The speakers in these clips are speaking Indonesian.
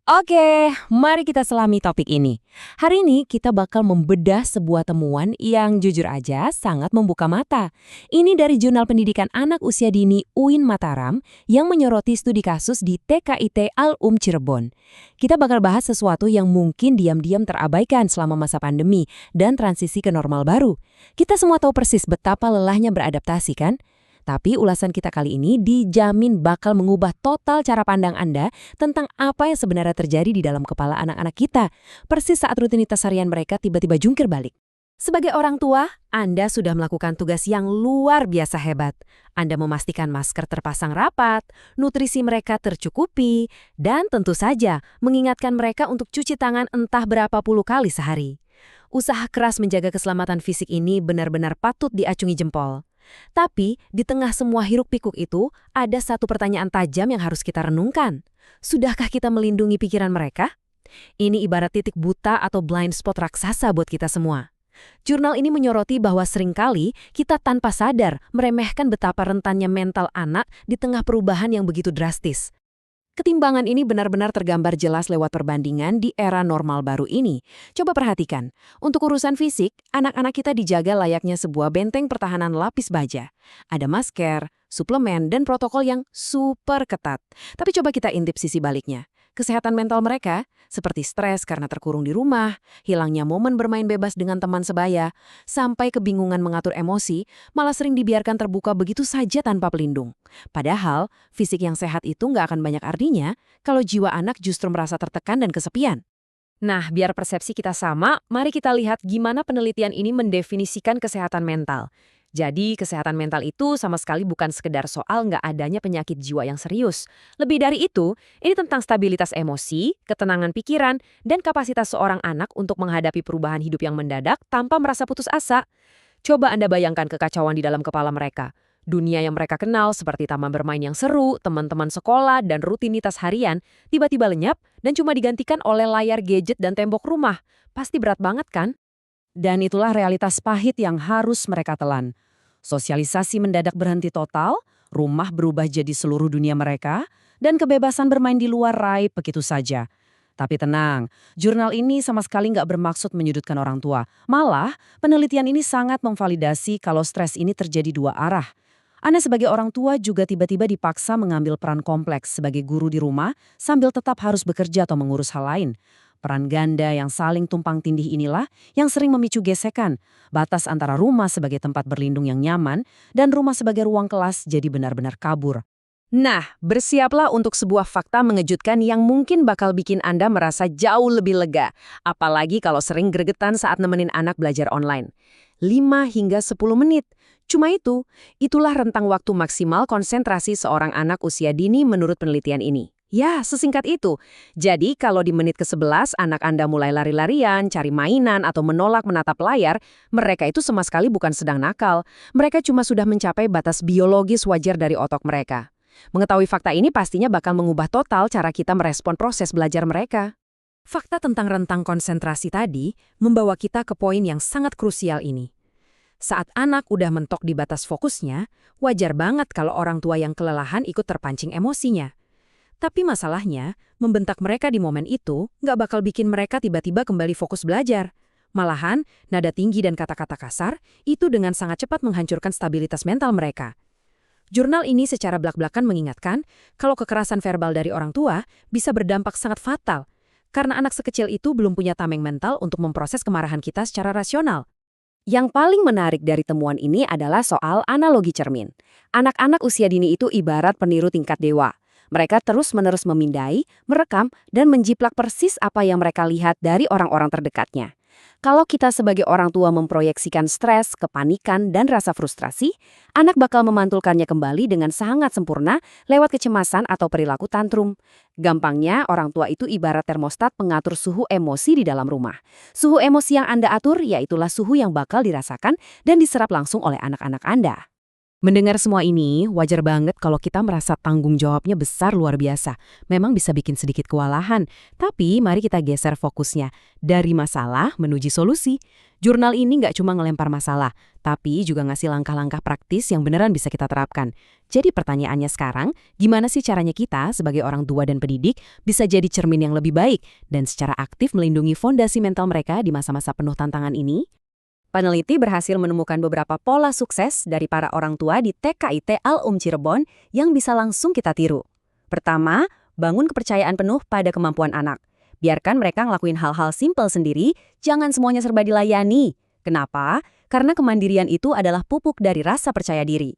Oke, mari kita selami topik ini. Hari ini kita bakal membedah sebuah temuan yang jujur aja sangat membuka mata. Ini dari Jurnal Pendidikan Anak Usia Dini UIN Mataram yang menyoroti studi kasus di TKIT Al-Um Cirebon. Kita bakal bahas sesuatu yang mungkin diam-diam terabaikan selama masa pandemi dan transisi ke normal baru. Kita semua tahu persis betapa lelahnya beradaptasi kan? Tapi ulasan kita kali ini dijamin bakal mengubah total cara pandang Anda tentang apa yang sebenarnya terjadi di dalam kepala anak-anak kita, persis saat rutinitas harian mereka tiba-tiba jungkir balik. Sebagai orang tua, Anda sudah melakukan tugas yang luar biasa hebat. Anda memastikan masker terpasang rapat, nutrisi mereka tercukupi, dan tentu saja mengingatkan mereka untuk cuci tangan entah berapa puluh kali sehari. Usaha keras menjaga keselamatan fisik ini benar-benar patut diacungi jempol. Tapi, di tengah semua hiruk-pikuk itu, ada satu pertanyaan tajam yang harus kita renungkan. Sudahkah kita melindungi pikiran mereka? Ini ibarat titik buta atau blind spot raksasa buat kita semua. Jurnal ini menyoroti bahwa seringkali kita tanpa sadar meremehkan betapa rentannya mental anak di tengah perubahan yang begitu drastis. Ketimbangan ini benar-benar tergambar jelas lewat perbandingan di era normal baru ini. Coba perhatikan, untuk urusan fisik, anak-anak kita dijaga layaknya sebuah benteng pertahanan lapis baja. Ada masker, suplemen, dan protokol yang super ketat. Tapi coba kita intip sisi baliknya. Kesehatan mental mereka, seperti stres karena terkurung di rumah, hilangnya momen bermain bebas dengan teman sebaya, sampai kebingungan mengatur emosi, malah sering dibiarkan terbuka begitu saja tanpa pelindung. Padahal, fisik yang sehat itu nggak akan banyak artinya kalau jiwa anak justru merasa tertekan dan kesepian. Nah, biar persepsi kita sama, mari kita lihat gimana penelitian ini mendefinisikan kesehatan mental. Jadi, kesehatan mental itu sama sekali bukan sekedar soal nggak adanya penyakit jiwa yang serius. Lebih dari itu, ini tentang stabilitas emosi, ketenangan pikiran, dan kapasitas seorang anak untuk menghadapi perubahan hidup yang mendadak tanpa merasa putus asa. Coba Anda bayangkan kekacauan di dalam kepala mereka. Dunia yang mereka kenal seperti taman bermain yang seru, teman-teman sekolah, dan rutinitas harian, tiba-tiba lenyap dan cuma digantikan oleh layar gadget dan tembok rumah. Pasti berat banget kan? Dan itulah realitas pahit yang harus mereka telan. Sosialisasi mendadak berhenti total, rumah berubah jadi seluruh dunia mereka, dan kebebasan bermain di luar raib begitu saja. Tapi tenang, jurnal ini sama sekali nggak bermaksud menyudutkan orang tua. Malah, penelitian ini sangat memvalidasi kalau stres ini terjadi dua arah. Anda sebagai orang tua juga tiba-tiba dipaksa mengambil peran kompleks sebagai guru di rumah sambil tetap harus bekerja atau mengurus hal lain. Peran ganda yang saling tumpang tindih inilah yang sering memicu gesekan. Batas antara rumah sebagai tempat berlindung yang nyaman dan rumah sebagai ruang kelas jadi benar-benar kabur. Nah, bersiaplah untuk sebuah fakta mengejutkan yang mungkin bakal bikin Anda merasa jauh lebih lega. Apalagi kalau sering gregetan saat nemenin anak belajar online. 5 hingga 10 menit. Cuma itulah rentang waktu maksimal konsentrasi seorang anak usia dini menurut penelitian ini. Ya, sesingkat itu. Jadi, kalau di menit ke-11 anak Anda mulai lari-larian, cari mainan, atau menolak menatap layar, mereka itu sama sekali bukan sedang nakal. Mereka cuma sudah mencapai batas biologis wajar dari otak mereka. Mengetahui fakta ini pastinya bakal mengubah total cara kita merespon proses belajar mereka. Fakta tentang rentang konsentrasi tadi membawa kita ke poin yang sangat krusial ini. Saat anak udah mentok di batas fokusnya, wajar banget kalau orang tua yang kelelahan ikut terpancing emosinya. Tapi masalahnya, membentak mereka di momen itu nggak bakal bikin mereka tiba-tiba kembali fokus belajar. Malahan, nada tinggi dan kata-kata kasar itu dengan sangat cepat menghancurkan stabilitas mental mereka. Jurnal ini secara blak-blakan mengingatkan kalau kekerasan verbal dari orang tua bisa berdampak sangat fatal, karena anak sekecil itu belum punya tameng mental untuk memproses kemarahan kita secara rasional. Yang paling menarik dari temuan ini adalah soal analogi cermin. Anak-anak usia dini itu ibarat peniru tingkat dewa. Mereka terus-menerus memindai, merekam, dan menjiplak persis apa yang mereka lihat dari orang-orang terdekatnya. Kalau kita sebagai orang tua memproyeksikan stres, kepanikan, dan rasa frustrasi, anak bakal memantulkannya kembali dengan sangat sempurna lewat kecemasan atau perilaku tantrum. Gampangnya, orang tua itu ibarat termostat pengatur suhu emosi di dalam rumah. Suhu emosi yang Anda atur, yaitulah suhu yang bakal dirasakan dan diserap langsung oleh anak-anak Anda. Mendengar semua ini, wajar banget kalau kita merasa tanggung jawabnya besar luar biasa. Memang bisa bikin sedikit kewalahan, tapi mari kita geser fokusnya dari masalah menuju solusi. Jurnal ini nggak cuma ngelempar masalah, tapi juga ngasih langkah-langkah praktis yang beneran bisa kita terapkan. Jadi pertanyaannya sekarang, gimana sih caranya kita sebagai orang tua dan pendidik bisa jadi cermin yang lebih baik dan secara aktif melindungi fondasi mental mereka di masa-masa penuh tantangan ini? Peneliti berhasil menemukan beberapa pola sukses dari para orang tua di TKIT Al-Um Cirebon yang bisa langsung kita tiru. Pertama, bangun kepercayaan penuh pada kemampuan anak. Biarkan mereka ngelakuin hal-hal simpel sendiri, jangan semuanya serba dilayani. Kenapa? Karena kemandirian itu adalah pupuk dari rasa percaya diri.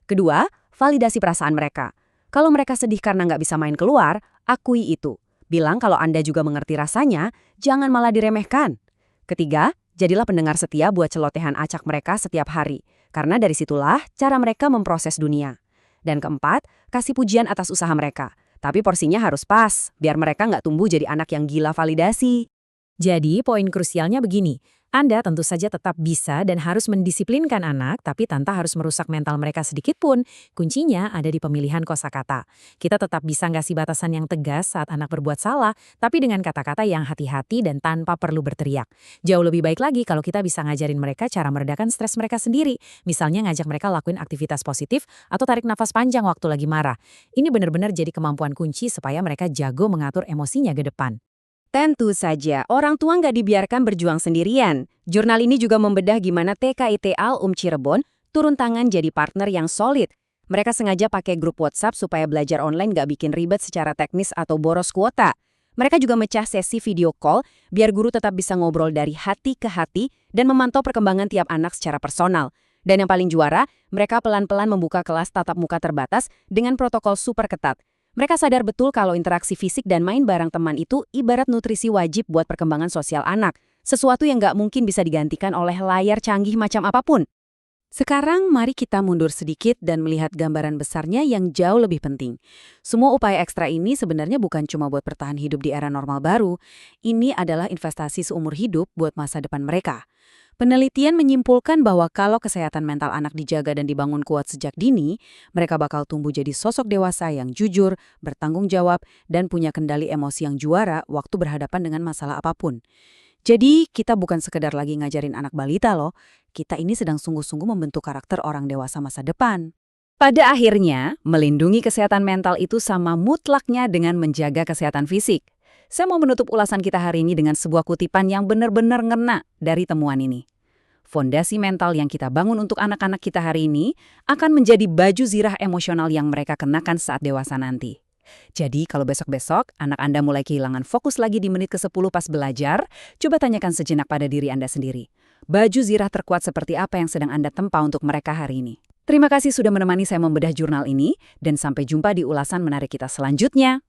Kedua, validasi perasaan mereka. Kalau mereka sedih karena nggak bisa main keluar, akui itu. Bilang kalau Anda juga mengerti rasanya, jangan malah diremehkan. Ketiga, jadilah pendengar setia buat celotehan acak mereka setiap hari, karena dari situlah cara mereka memproses dunia. Dan keempat, kasih pujian atas usaha mereka. Tapi porsinya harus pas, biar mereka nggak tumbuh jadi anak yang gila validasi. Jadi, poin krusialnya begini. Anda tentu saja tetap bisa dan harus mendisiplinkan anak, tapi tanpa harus merusak mental mereka sedikit pun. Kuncinya ada di pemilihan kosakata. Kita tetap bisa ngasih batasan yang tegas saat anak berbuat salah, tapi dengan kata-kata yang hati-hati dan tanpa perlu berteriak. Jauh lebih baik lagi kalau kita bisa ngajarin mereka cara meredakan stres mereka sendiri. Misalnya ngajak mereka lakuin aktivitas positif atau tarik nafas panjang waktu lagi marah. Ini benar-benar jadi kemampuan kunci supaya mereka jago mengatur emosinya ke depan. Tentu saja, orang tua nggak dibiarkan berjuang sendirian. Jurnal ini juga membedah gimana TKIT Al-Um Cirebon turun tangan jadi partner yang solid. Mereka sengaja pakai grup WhatsApp supaya belajar online nggak bikin ribet secara teknis atau boros kuota. Mereka juga mecah sesi video call biar guru tetap bisa ngobrol dari hati ke hati dan memantau perkembangan tiap anak secara personal. Dan yang paling juara, mereka pelan-pelan membuka kelas tatap muka terbatas dengan protokol super ketat. Mereka sadar betul kalau interaksi fisik dan main bareng teman itu ibarat nutrisi wajib buat perkembangan sosial anak, sesuatu yang nggak mungkin bisa digantikan oleh layar canggih macam apapun. Sekarang mari kita mundur sedikit dan melihat gambaran besarnya yang jauh lebih penting. Semua upaya ekstra ini sebenarnya bukan cuma buat bertahan hidup di era normal baru, ini adalah investasi seumur hidup buat masa depan mereka. Penelitian menyimpulkan bahwa kalau kesehatan mental anak dijaga dan dibangun kuat sejak dini, mereka bakal tumbuh jadi sosok dewasa yang jujur, bertanggung jawab, dan punya kendali emosi yang juara waktu berhadapan dengan masalah apapun. Jadi, kita bukan sekedar lagi ngajarin anak balita loh, kita ini sedang sungguh-sungguh membentuk karakter orang dewasa masa depan. Pada akhirnya, melindungi kesehatan mental itu sama mutlaknya dengan menjaga kesehatan fisik. Saya mau menutup ulasan kita hari ini dengan sebuah kutipan yang benar-benar ngena dari temuan ini. Fondasi mental yang kita bangun untuk anak-anak kita hari ini akan menjadi baju zirah emosional yang mereka kenakan saat dewasa nanti. Jadi kalau besok-besok anak Anda mulai kehilangan fokus lagi di menit ke-10 pas belajar, coba tanyakan sejenak pada diri Anda sendiri. Baju zirah terkuat seperti apa yang sedang Anda tempa untuk mereka hari ini? Terima kasih sudah menemani saya membedah jurnal ini, dan sampai jumpa di ulasan menarik kita selanjutnya.